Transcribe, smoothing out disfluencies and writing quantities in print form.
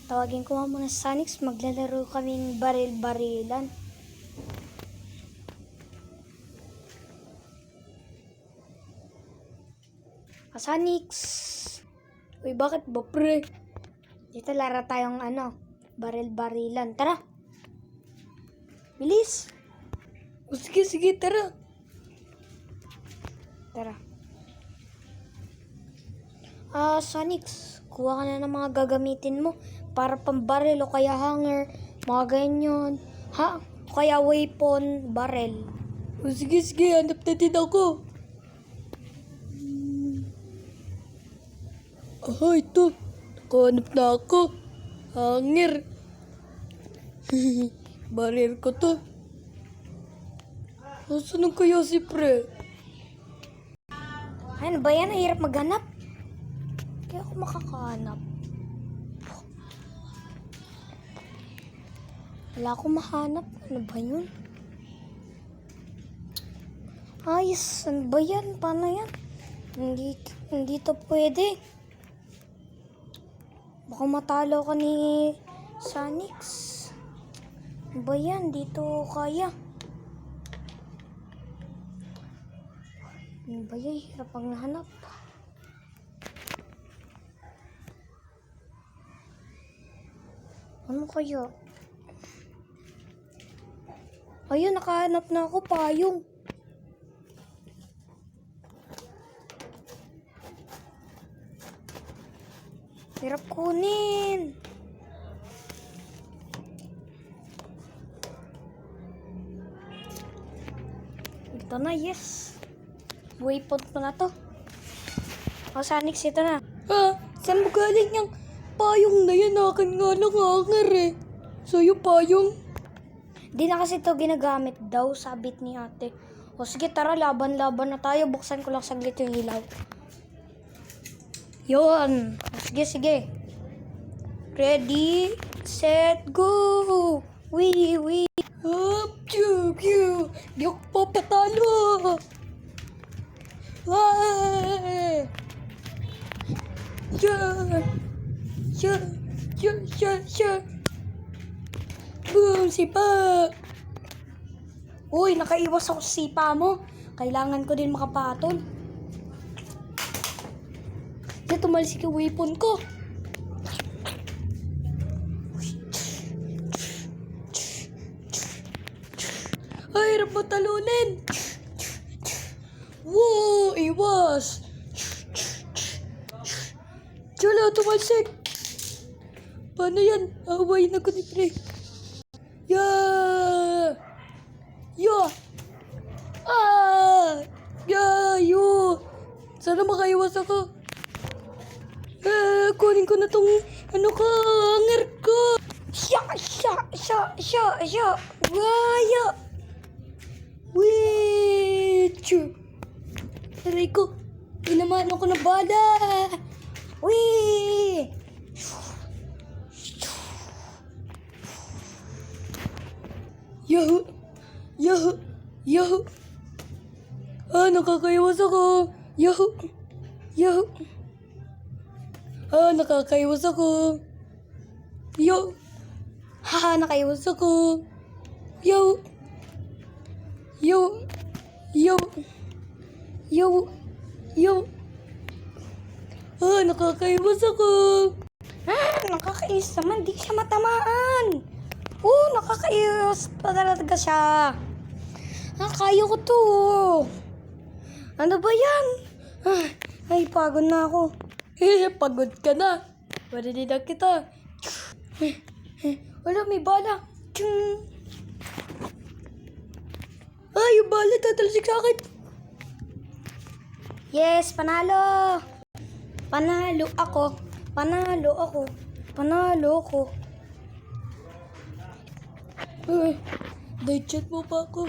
Tawagin ko nga muna si Sanix. Maglalaro kaming baril-barilan. Sanix. Uy, bakit ba pre? Dito laro tayong baril-barilan. Tara. Bilis. O, sige, tara. Tara. Sanix, kuha ka na ng mga gagamitin mo para pambaril o kaya hanger, mga ganyan. Kaya weapon, barrel. O, sige, hanap na din ako. Ito. Nakahanap na ako. Hanger. Baril ko to. Saan kaya si pre? Ano ba yan? Hirap maghanap. Kaya ako makakahanap. Wala akong mahanap. Ano ba yun? Ayos. Ano ba yan? Paano yan? Hindi to pwede. Baka matalo ka ni Sanix. Ano ba yan? Dito kaya. Ano ba yan? Hirap ang nahanap. Ano kaya? Ayun, nakahanap na ako, payong. Hirap kunin. Ito na, yes. Weapon ko na to. Sanix, ito na. Saan mo galing yung payong na yan? Akin nga lang hanger eh. So yung payong? Di na kasi ito ginagamit daw, sabit ni ate. O sige, tara, laban na tayo. Buksan ko lang saglit yung ilaw. Yun. Sige. Ready, set, go. Wee. Pew. Di ako papatalo. Yeah. Boom, sipa. Uy, nakaiwas ako sa sipa mo. Kailangan ko din makapatol. Tumalsik yung weapon ko. Ay, hirap matalunin. Wow, iwas. Tiyala, tumalsik. Paano yan? Away na ko ni pre. Yeah. Sana makaiwas ako. Kunin ko na tong hanger ko. Siya. Waya. Wee. Aray ko. Tinamaan ako na bala. Wee. Yahoo. Nakakaiwas ako. Yahoo. Nakakaiwas ako. Nakaiwas ako. Yo. Nakakaiwas ako. Nakakaiwas naman. Di siya matamaan. Nakakaiwas pa talaga siya. Kaya ko to. Ano ba yan? Ay, pagod na ako. Pagod ka na. Marinig na kita. Wala, may bala. Yung bala tatalsik sa akin. Yes, panalo. Panalo ako. Day chat mo pa ako.